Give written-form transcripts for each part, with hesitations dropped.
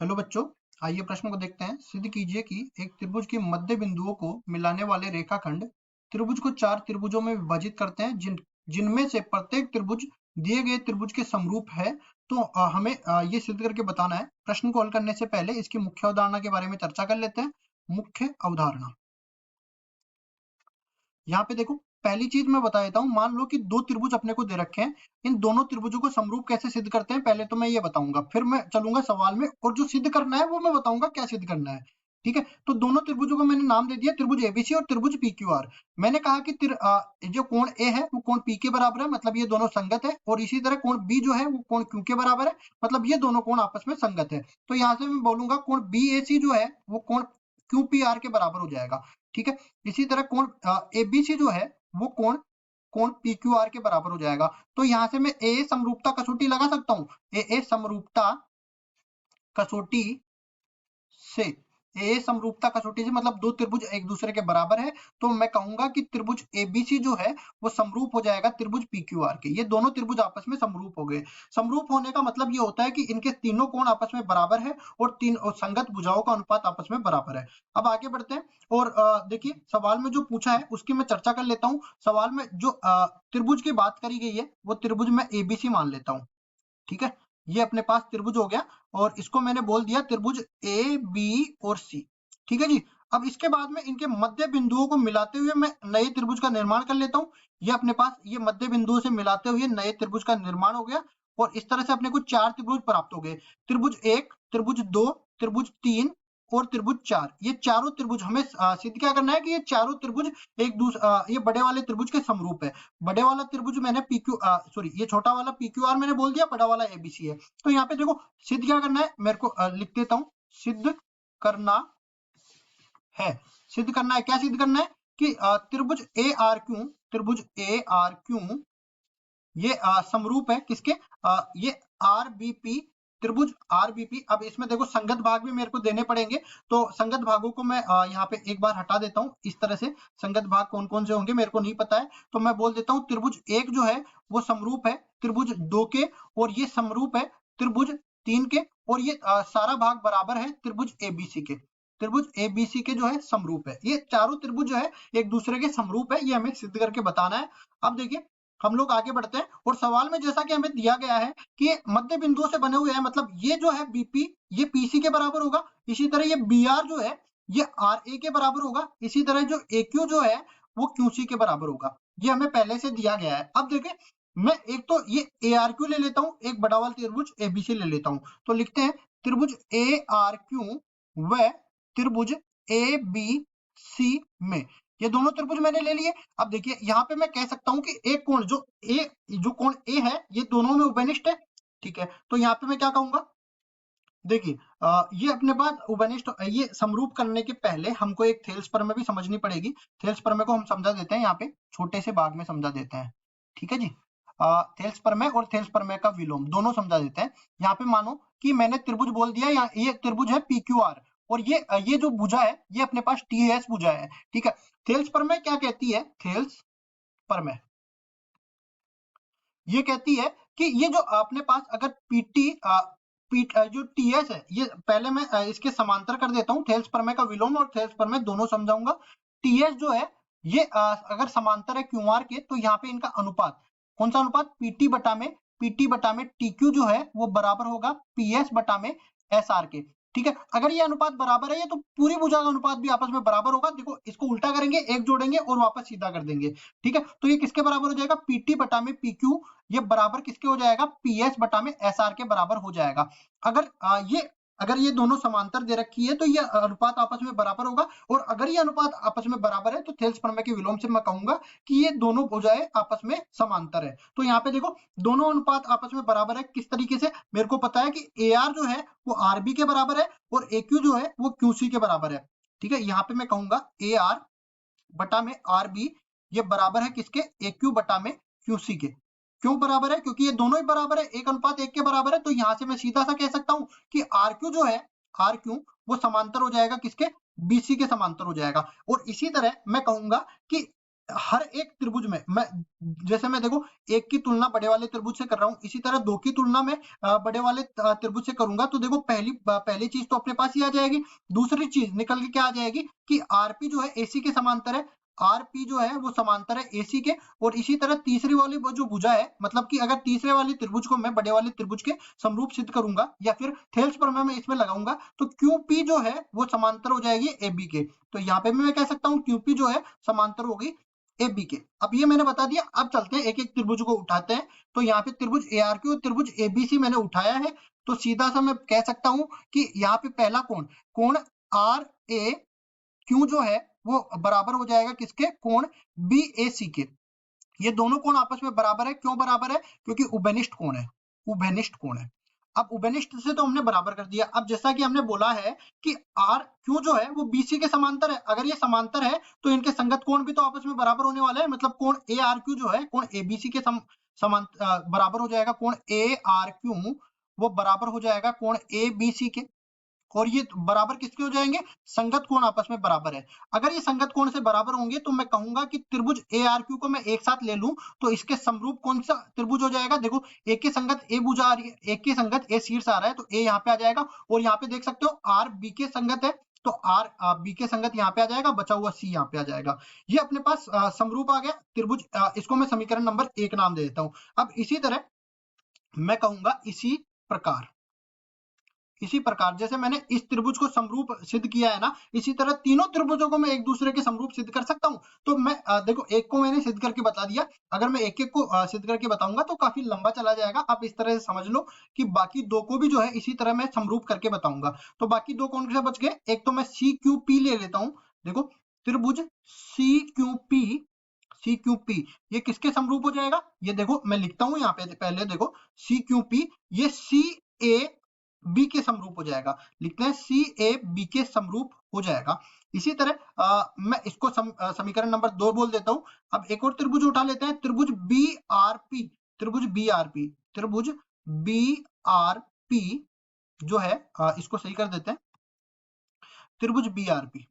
Hello बच्चों, आइए प्रश्न को देखते हैं। सिद्ध कीजिए कि एक त्रिभुज के मध्य बिंदुओं को मिलाने वाले रेखाखंड त्रिभुज को 4 त्रिभुजों में विभाजित करते हैं जिनमें से प्रत्येक त्रिभुज दिए गए त्रिभुज के समरूप है। तो हमें ये सिद्ध करके बताना है। प्रश्न को हल करने से पहले इसकी मुख्य अवधारणा के बारे में चर्चा कर लेते हैं। मुख्य अवधारणा, यहाँ पे देखो, पहली चीज मैं बता देता हूँ। मान लो कि दो त्रिभुज अपने को दे रखे हैं। इन दोनों त्रिभुजों को समरूप कैसे सिद्ध करते हैं, पहले तो मैं ये बताऊंगा, फिर मैं चलूंगा सवाल में, और जो सिद्ध करना है वो मैं बताऊंगा क्या सिद्ध करना है। ठीक है, तो दोनों त्रिभुजों को मैंने नाम दे दिया, त्रिभुज एबीसी और त्रिभुज पीक्यूआर। मैंने कहा कि जो कोण ए है वो कोण पी के बराबर है, मतलब ये दोनों संगत है, और इसी तरह कोण बी जो है वो कोण क्यू के बराबर है, मतलब ये दोनों कोण आपस में संगत है। तो यहाँ से मैं बोलूंगा कोण बी ए सी जो है वो कोण क्यू पी आर के बराबर हो जाएगा। ठीक है, इसी तरह कोण एबीसी जो है वो कोण कोण पी क्यू आर के बराबर हो जाएगा। तो यहां से मैं ए समरूपता कसौटी लगा सकता हूँ। ए समरूपता कसौटी से समरूपता कसौटी से मतलब दो त्रिभुज एक दूसरे के बराबर है, तो मैं कहूंगा कि त्रिभुज एबीसी जो है वो समरूप हो जाएगा त्रिभुज पीक्यूआर के। ये दोनों त्रिभुज आपस में समरूप हो गए। समरूप होने का मतलब ये होता है कि इनके तीनों कोण आपस में बराबर है और संगत भुजाओं का अनुपात आपस में बराबर है। अब आगे बढ़ते हैं और देखिए सवाल में जो पूछा है उसकी मैं चर्चा कर लेता हूँ। सवाल में जो त्रिभुज की बात करी गई है वो त्रिभुज मैं एबीसी मान लेता हूँ। ठीक है, ये अपने पास त्रिभुज हो गया और इसको मैंने बोल दिया त्रिभुज ए बी और सी। ठीक है जी, अब इसके बाद में इनके मध्य बिंदुओं को मिलाते हुए मैं नए त्रिभुज का निर्माण कर लेता हूँ। ये अपने पास ये मध्य बिंदुओं से मिलाते हुए नए त्रिभुज का निर्माण हो गया और इस तरह से अपने को 4 त्रिभुज प्राप्त हो गए। त्रिभुज 1, त्रिभुज 2, त्रिभुज 3 और त्रिभुज 4। ये चारों त्रिभुज हमें सिद्ध क्या करना है कि ये चारों त्रिभुज एक दूसरे ये बड़े वाले त्रिभुज के समरूप है। बड़े वाला त्रिभुज मैंने सॉरी ये छोटा वाला पीक्यूआर मैंने बोल दिया, बड़ा वाला एबीसी है। तो यहाँ पे देखो सिद्ध क्या करना है, मेरे को लिख देता हूँ। सिद्ध करना है, सिद्ध करना है, क्या सिद्ध करना है कि त्रिभुज ए आर क्यू ये समरूप है किसके, ये आरबीपी, त्रिभुज आरबीपी। अब इसमें देखो संगत भाग भी मेरे को देने पड़ेंगे, तो संगत भागों को मैं यहाँ पे एक बार हटा देता हूँ। इस तरह से संगत भाग कौन कौन से होंगे मेरे को नहीं पता है, तो मैं बोल देता हूँ त्रिभुज 1 जो है वो समरूप है त्रिभुज 2 के, और ये समरूप है त्रिभुज 3 के, और ये सारा भाग बराबर है त्रिभुज एबीसी के। त्रिभुज एबीसी के जो है समरूप है, ये चारों त्रिभुज जो है एक दूसरे के समरूप है, ये हमें सिद्ध करके बताना है। अब देखिए हम लोग आगे बढ़ते हैं और सवाल में जैसा कि हमें दिया गया है कि ये मध्य बिंदुओं से बने हुए हैं, मतलब ये जो है बीपी ये पीसी के बराबर होगा, इसी तरह ये बीआर जो है ये आर ए के बराबर होगा, इसी तरह जो ए क्यू जो है वो क्यूसी के बराबर होगा। ये हमें पहले से दिया गया है। अब देखें, मैं एक तो ये ए आर क्यू ले लेता हूँ, एक बड़ा वाला त्रिभुज एबीसी ले लेता हूँ, तो लिखते हैं त्रिभुज ए आर क्यू व त्रिभुज ए बी सी में, ये दोनों त्रिभुज मैंने ले लिए। अब देखिए यहाँ पे मैं कह सकता हूँ कि एक कोण जो कोण ए है ये दोनों में उपनिष्ठ है। ठीक है, तो यहाँ पे मैं क्या कहूंगा, देखिए ये अपने पास उपनिष्ठ, ये समरूप करने के पहले हमको एक थेल्स प्रमेय भी समझनी पड़ेगी। थेल्स प्रमेय को हम समझा देते हैं यहाँ पे, छोटे से भाग में समझा देते हैं। ठीक है जी, थेल्स प्रमेय और थेल्स प्रमेय का विलोम दोनों समझा देते हैं। यहाँ पे मानो कि मैंने त्रिभुज बोल दिया, यहाँ ये त्रिभुज है पीक्यूआर और ये जो भुजा है ये अपने पास टीएस भुजा है। ठीक है, थेल्स प्रमेय क्या कहती है, थेल्स प्रमेय ये कहती है कि ये जो अपने पास अगर जो टीएस है, ये पहले मैं इसके समांतर कर देता हूँ, थेल्स प्रमेय का विलोम और थेल्स प्रमेय दोनों समझाऊंगा। टीएस जो है ये अगर समांतर है क्यूआर के, तो यहाँ पे इनका अनुपात कौन सा अनुपात, पीटी बटा में टीक्यू जो है वो बराबर होगा पीएस बटा में एसआर के। ठीक है, अगर ये अनुपात बराबर है ये, तो पूरी भुजा का अनुपात भी आपस में बराबर होगा। देखो इसको उल्टा करेंगे, एक जोड़ेंगे और वापस सीधा कर देंगे। ठीक है, तो ये किसके बराबर हो जाएगा, पीटी बटा में पीक्यू, ये बराबर किसके हो जाएगा, पीएस बटा में एसआर के बराबर हो जाएगा। अगर ये दोनों समांतर दे रखी है तो ये अनुपात आपस में बराबर होगा, और अगर ये अनुपात आपस में बराबर है तो थेल्स प्रमेय के विलोम से मैं कहूंगा कि ये दोनों भुजाएं आपस में समांतर है। तो यहाँ पे देखो दोनों अनुपात आपस में बराबर है, किस तरीके से, मेरे को पता है कि ए आर जो है वो आर बी के बराबर है और ए क्यू जो है वो क्यू सी के बराबर है। ठीक है, यहाँ पे मैं कहूंगा ए आर बटा में आर बी ये बराबर है किसके, ए क्यू बटा में क्यू सी के। क्यों बराबर है, क्योंकि ये दोनों ही बराबर है, एक अनुपात एक के बराबर है, तो यहां से मैं सीधा सा कह सकता हूं कि आर क्यू जो है, आर क्यू वो समांतर हो जाएगा किसके, बीसी के समांतर हो जाएगा। और इसी तरह मैं कहूंगा कि हर एक त्रिभुज में मैं, जैसे मैं देखो एक की तुलना बड़े वाले त्रिभुज से कर रहा हूँ, इसी तरह दो की तुलना में बड़े वाले त्रिभुज से करूंगा, तो देखो पहली चीज तो अपने पास ही आ जाएगी। दूसरी चीज निकल के क्या आ जाएगी कि आरपी जो है एसी के समांतर है, आरपी जो है वो समांतर है एसी के। और इसी तरह तीसरी वाली वो जो भुजा है, मतलब कि अगर तीसरे वाले त्रिभुज को मैं बड़े वाले त्रिभुज के समरूप सिद्ध करूंगा या फिर थेल्स प्रमेय में इसमें लगाऊंगा, तो क्यूपी जो है वो समांतर हो जाएगी एबी के। तो यहाँ पे भी मैं कह सकता हूँ क्यूपी जो है समांतर होगी ए बी के। अब ये मैंने बता दिया। अब चलते हैं एक एक त्रिभुज को उठाते हैं। तो यहाँ पे त्रिभुज ए आर क्यू और त्रिभुज ए बी सी मैंने उठाया है, तो सीधा सा मैं कह सकता हूं कि यहाँ पे पहला कोण, कोण आर ए क्यू जो है वो बराबर हो जाएगा किसके, कोण बी ए सी के। ये दोनों कोण आपस में बराबर है। क्यों बराबर है? क्योंकि उभयनिष्ठ कोण है, उभयनिष्ठ कोण है। अब उभयनिष्ठ से तो हमने बराबर कर दिया। अब जैसा कि हमने बोला है कि आर क्यू जो है वो बीसी के समांतर है, अगर ये समांतर है तो इनके संगत कोण भी तो आपस में बराबर होने वाले हैं। मतलब कोण ए आर क्यू जो है कोण ए बी सी के बराबर हो जाएगा। कोण ए आर क्यू वो बराबर हो जाएगा कोण ए बी सी के। और ये बराबर किसके हो जाएंगे? संगत कोण आपस में बराबर है। अगर ये संगत कोण से बराबर होंगे तो मैं कहूंगा कि त्रिभुज ए आर क्यू को मैं एक साथ ले लूं तो इसके समरूप कौन सा त्रिभुज हो जाएगा? देखो एक के संगत ए भुजा आ रही है, एक के संगत ए शीर्ष आ रहा है, तो ए यहाँ पे आ जाएगा। और यहाँ पे देख सकते हो आर बी के संगत है, तो आर बी के संगत यहाँ पे आ जाएगा, बचा हुआ सी यहाँ पे आ जाएगा। ये अपने पास समरूप आ गया त्रिभुज। इसको मैं समीकरण नंबर 1 नाम दे देता हूं। अब इसी तरह मैं कहूंगा इसी प्रकार जैसे मैंने इस त्रिभुज को समरूप सिद्ध किया है ना, इसी तरह तीनों त्रिभुजों को मैं एक दूसरे के समरूप सिद्ध कर सकता हूं। तो मैं देखो एक को मैंने सिद्ध करके बता दिया, अगर मैं एक एक को सिद्ध करके बताऊंगा तो काफी लंबा चला जाएगा। आप इस तरह से समझ लो कि बाकी दो को भी जो है इसी तरह मैं समरूप करके बताऊंगा। तो बाकी दो कौन से बच गए? एक तो मैं सी क्यू पी ले लेता हूँ। देखो त्रिभुज C Q P, C Q P ये किसके समरूप हो जाएगा? ये देखो मैं लिखता हूं यहाँ पे, पहले देखो सी क्यू पी ये सी ए बी के समरूप हो जाएगा। लिखते हैं सी ए बी के समरूप हो जाएगा। इसी तरह मैं इसको समीकरण नंबर 2 बोल देता हूं। अब एक और त्रिभुज उठा लेते हैं, त्रिभुज बी आर पी, त्रिभुज बी आर पी, त्रिभुज बी आर पी जो है इसको सही कर देते हैं। त्रिभुज बी आर पी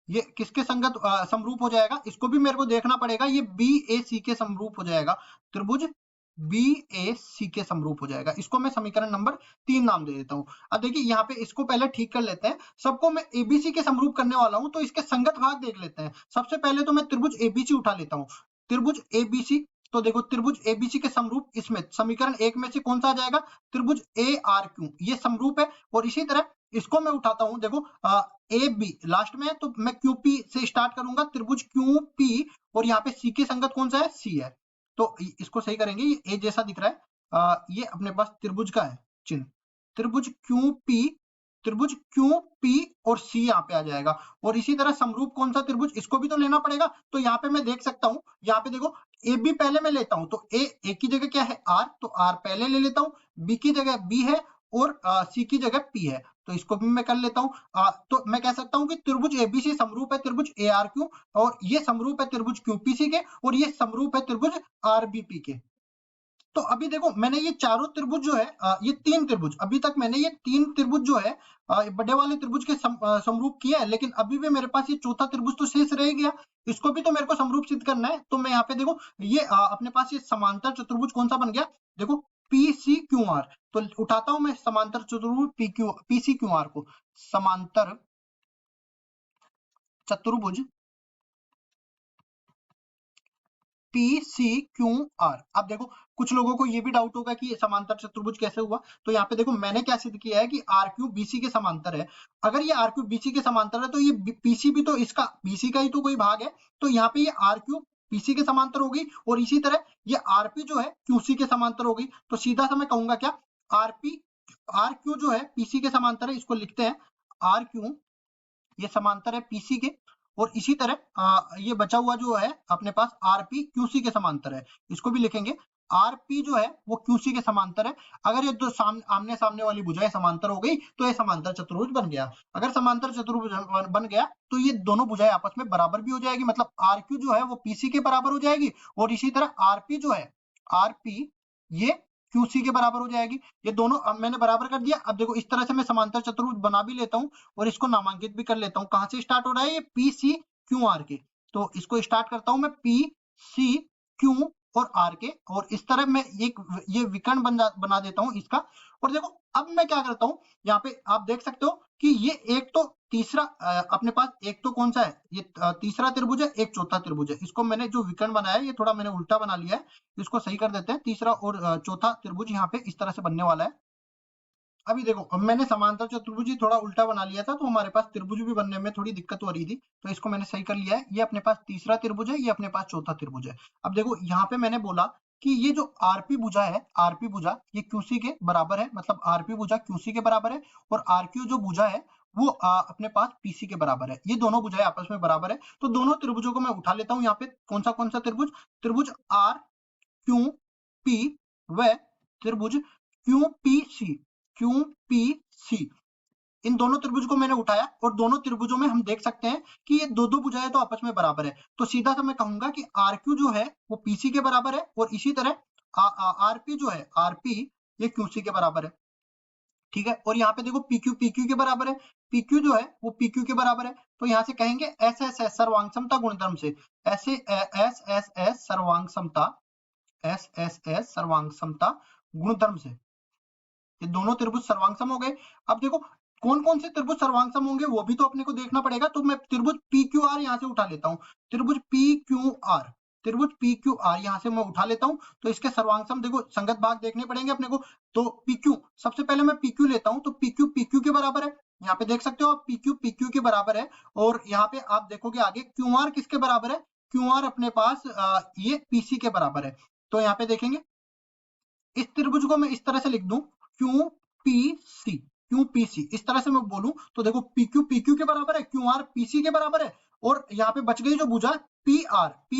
ये किसके संगत समरूप हो जाएगा? इसको भी मेरे को देखना पड़ेगा। ये बी ए सी के समरूप हो जाएगा। त्रिभुज बी ए सी के समरूप हो जाएगा। इसको मैं समीकरण नंबर 3 नाम दे देता हूं। अब देखिए यहाँ पे इसको पहले ठीक कर लेते हैं। सबको मैं एबीसी के समरूप करने वाला हूं, तो इसके संगत भाग देख लेते हैं। सबसे पहले तो मैं त्रिभुज एबीसी उठा लेता हूं। त्रिभुज एबीसी, तो देखो त्रिभुज एबीसी के समरूप इसमें समीकरण 1 में से कौन सा आ जाएगा? त्रिभुज ए आर क्यू ये समरूप है। और इसी तरह इसको मैं उठाता हूं। देखो ए बी लास्ट में है, तो मैं क्यू पी से स्टार्ट करूंगा। त्रिभुज क्यू पी और यहाँ पे सी के संगत कौन सा है? सी है। तो इसको सही करेंगे। ये ए जैसा दिख रहा है, ये अपने पास त्रिभुज का है चिन्ह। त्रिभुज क्यू पी, त्रिभुज क्यू पी और सी यहाँ पे आ जाएगा। और इसी तरह समरूप कौन सा त्रिभुज, इसको भी तो लेना पड़ेगा। तो यहाँ पे मैं देख सकता हूँ, यहाँ पे देखो ए बी पहले मैं लेता हूँ, तो ए की जगह क्या है? आर, तो आर पहले ले लेता हूँ। बी की जगह बी है और सी की जगह पी है, तो इसको भी मैं कर लेता हूँ। तो मैं कह सकता हूँ कि त्रिभुज एबीसी समरूप है त्रिभुज ए आर क्यू, और ये समरूप है त्रिभुज क्यूपीसी के, और ये समरूप है त्रिभुज आरबीपी के। तो अभी देखो मैंने ये चारों त्रिभुज जो है, ये 3 त्रिभुज, अभी तक मैंने ये 3 त्रिभुज जो है बड़े वाले त्रिभुज के समरूप किया है। लेकिन अभी भी मेरे पास ये चौथा त्रिभुज तो शेष रह गया, इसको भी तो मेरे को समरूप सिद्ध करना है। तो मैं यहाँ पे देखो ये अपने पास ये समांतर चतुर्भुज कौन सा बन गया? देखो पी सी क्यू आर। तो उठाता हूं मैं समांतर चतुर्भुज पी सी क्यू आर को। समांतर चतुर्भुज पी सी क्यू आर। अब देखो कुछ लोगों को ये भी डाउट होगा कि समांतर चतुर्भुज कैसे हुआ। तो यहाँ पे देखो मैंने क्या सिद्ध किया है कि आर क्यू बीसी के समांतर है। अगर ये आर क्यू बीसी के समांतर है तो ये पीसी भी तो इसका बीसी का ही तो कोई भाग है। तो यहाँ पे ये आर क्यू पीसी के समांतर होगी, और इसी तरह ये आरपी जो है क्यूसी के समांतर होगी। तो सीधा सा मैं कहूंगा क्या, आरपी आर क्यू जो है पीसी के समांतर है। इसको लिखते हैं आर क्यू ये समांतर है पीसी के। और इसी तरह ये बचा हुआ जो है अपने पास आरपी क्यूसी के समांतर है, इसको भी लिखेंगे। आरपी जो है वो क्यूसी के समांतर है। अगर ये दो आमने सामने वाली भुजाएं समांतर हो गई तो ये समांतर चतुर्भुज बन गया। अगर समांतर चतुर्भुज बन गया तो ये दोनों भुजाएं आपस में बराबर भी हो जाएगी, मतलब आर क्यू जो है वो पीसी के बराबर हो जाएगी, और इसी तरह आरपी जो है आरपी ये क्यूसी के बराबर हो जाएगी। ये दोनों अब मैंने बराबर कर दिया। अब देखो इस तरह से मैं समांतर चतुर्भुज बना भी लेता हूँ और इसको नामांकित भी कर लेता हूँ। कहां से स्टार्ट हो रहा है? ये पी सी क्यू आर के। तो इसको स्टार्ट करता हूं मैं पी सी क्यू और आर के, और इस तरह मैं ये विकर्ण बना देता हूं इसका। और देखो अब मैं क्या करता हूं, यहाँ पे आप देख सकते हो कि ये एक तो तीसरा अपने पास एक तो कौन सा है, ये तीसरा त्रिभुज है, एक चौथा त्रिभुज है। इसको मैंने जो विकर्ण बनाया है ये थोड़ा मैंने उल्टा बना लिया है, इसको सही कर देते हैं। तीसरा और चौथा त्रिभुज यहाँ पे इस तरह से बनने वाला है। अभी देखो अब मैंने समांतर चतुर्भुज ही थोड़ा उल्टा बना लिया था, तो हमारे पास त्रिभुज भी बनने में थोड़ी दिक्कत हो रही थी, तो इसको मैंने सही कर लिया है। ये अपने पास तीसरा त्रिभुज है, ये अपने पास चौथा त्रिभुज है। अब देखो यहाँ पे मैंने बोला कि ये जो आरपी भुजा है, आरपी भुजा ये क्यूसी के बराबर है, मतलब आरपी भुजा क्यूसी के बराबर है, और आरक्यू जो भुजा है वो अपने पास पीसी के बराबर है। ये दोनों भुजाएं आपस में बराबर है, तो दोनों त्रिभुजों को मैं उठा लेता हूँ। यहाँ पे कौन सा त्रिभुज, त्रिभुज आर क्यू पी व त्रिभुज Q P C, Q P C, इन दोनों त्रिभुज को मैंने उठाया, और दोनों त्रिभुजों में हम देख सकते हैं कि ये दो भुजाएं तो आपस में बराबर है। तो सीधा सा मैं कहूंगा कि आरक्यू जो है वो पीसी के बराबर है, और इसी तरह आरपी जो है, आरपी ये क्यूसी के बराबर है। ठीक है, और यहाँ पे देखो पीक्यू पीक्यू के बराबर है, पीक्यू जो है वो पीक्यू के बराबर है। तो यहाँ से कहेंगे एस एस एस सर्वांग समता गुणधर्म से, ऐसे एस एस एस सर्वांग समता, एस एस एस सर्वांग समता गुणधर्म से ये दोनों त्रिभुज सर्वांगसम हो गए। अब देखो कौन कौन से त्रिभुज सर्वांगसम होंगे वो भी तो अपने को देखना पड़ेगा, तो मैं त्रिभुज पी क्यू आर यहाँ से उठा लेता हूँ। त्रिभुज पी क्यू आर, त्रिभुज पी क्यू आर यहाँ से मैं उठा लेता हूँ। तो इसके सर्वांगसम देखो संगत भाग देखने पड़ेंगे अपने को। तो पी क्यू, सबसे पहले मैं पी क्यू लेता हूँ, तो पी क्यू के बराबर है, यहाँ पे देख सकते हो आप पी क्यू के बराबर है। और यहाँ पे आप देखोगे आगे क्यू आर किसके बराबर है, क्यू आर अपने पास ये पीसी के बराबर है। तो यहाँ पे देखेंगे इस त्रिभुज को मैं इस तरह से लिख दूं, Q P C, Q P C, इस तरह से मैं बोलूं तो देखो पी क्यू के बराबर है, क्यू आर पीसी के बराबर है, और यहाँ पे बच गई जो भुजा पी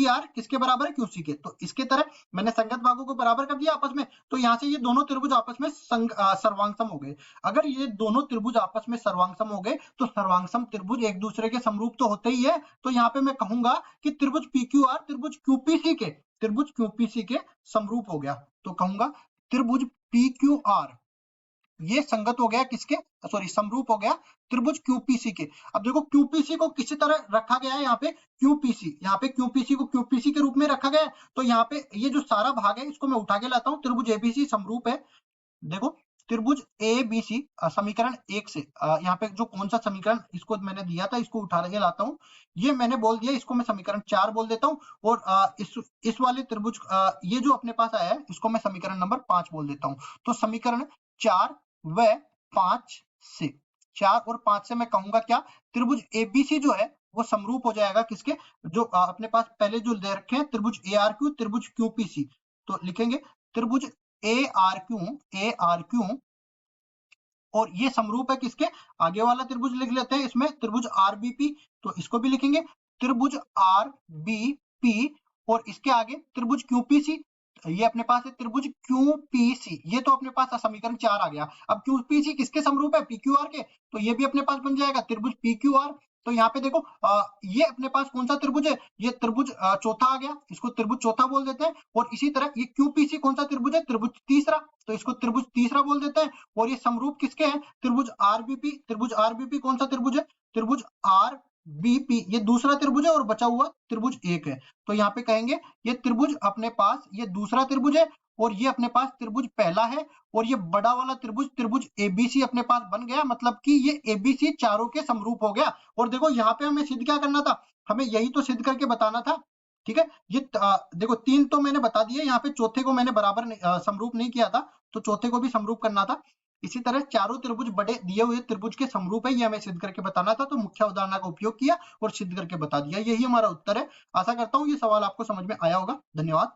आर किसके बराबर है, क्यूसी के। तो इसके तरह मैंने संगत भागों को बराबर कर दिया आपस में, तो यहाँ से ये दोनों त्रिभुज आपस में सर्वांगसम हो गए। अगर ये दोनों त्रिभुज आपस में सर्वांगसम हो गए तो सर्वांगसम त्रिभुज एक दूसरे के समरूप तो होते ही है। तो यहाँ पे मैं कहूंगा कि त्रिभुज पी क्यू आर त्रिभुज क्यूपीसी के, त्रिभुज क्यूपीसी के समरूप हो गया। तो कहूंगा त्रिभुज पी क्यू आर ये संगत हो गया किसके, सॉरी समरूप हो गया त्रिभुज क्यूपीसी के। अब देखो क्यूपीसी को किसी तरह रखा गया है, यहाँ पे क्यूपीसी, यहाँ पे क्यूपीसी को क्यूपीसी के रूप में रखा गया है। तो यहाँ पे ये जो सारा भाग है इसको मैं उठा के लाता हूँ, त्रिभुज एबीसी समरूप है। देखो त्रिभुज ए बी सी समीकरण 1 से यहाँ पे जो कौन सा समीकरण इसको मैंने दिया था इसको उठा के लाता हूँ, ये मैंने बोल दिया, इसको मैं समीकरण 4 बोल देता हूँ। और इस वाले त्रिभुज ये जो अपने पास आया है इसको मैं समीकरण नंबर 5 बोल देता हूँ। तो समीकरण 4 व 5 से, 4 और 5 से मैं कहूंगा क्या, त्रिभुज एबीसी जो है वो समरूप हो जाएगा किसके, जो अपने पास पहले जो दे रखे हैं त्रिभुज ए आर क्यू त्रिभुज क्यूपीसी। तो लिखेंगे त्रिभुज ए आर क्यू और ये समरूप है किसके, आगे वाला त्रिभुज लिख लेते हैं इसमें त्रिभुज आरबीपी, तो इसको भी लिखेंगे त्रिभुज आरबीपी, और इसके आगे त्रिभुज क्यूपीसी, ये अपने पास है त्रिभुज क्यूपीसी। ये तो अपने पास समीकरण 4 आ गया। अब क्यूपीसी किसके समरूप है, पीक्यूआर के, तो ये भी अपने पास बन जाएगा त्रिभुज पीक्यूआर। तो यहाँ पे देखो ये अपने पास कौन सा त्रिभुज है, ये त्रिभुज चौथा आ गया, इसको त्रिभुज चौथा बोल देते हैं। और इसी तरह ये क्यूपीसी कौन सा त्रिभुज है, त्रिभुज तीसरा, तो इसको त्रिभुज तीसरा बोल देते हैं। और ये समरूप किसके हैं, त्रिभुज आरबीपी, त्रिभुज आरबीपी कौन सा त्रिभुज है, त्रिभुज आर बीपी, ये दूसरा त्रिभुज है और बचा हुआ त्रिभुज एक है। तो यहाँ पे कहेंगे ये त्रिभुज अपने पास ये दूसरा त्रिभुज है, और ये अपने पास त्रिभुज पहला है, और ये बड़ा वाला त्रिभुज त्रिभुज एबीसी अपने पास बन गया, मतलब कि ये एबीसी चारों के समरूप हो गया। और देखो यहाँ पे हमें सिद्ध क्या करना था, हमें यही तो सिद्ध करके बताना था। ठीक है, ये देखो 3 तो मैंने बता दिए, यहाँ पे चौथे को मैंने बराबर समरूप नहीं किया था, तो चौथे को भी समरूप करना था। इसी तरह चारों त्रिभुज बड़े दिए हुए त्रिभुज के समरूप है, ये हमें सिद्ध करके बताना था, तो मुख्य उदाहरण का उपयोग किया और सिद्ध करके बता दिया। यही हमारा उत्तर है। आशा करता हूँ ये सवाल आपको समझ में आया होगा। धन्यवाद।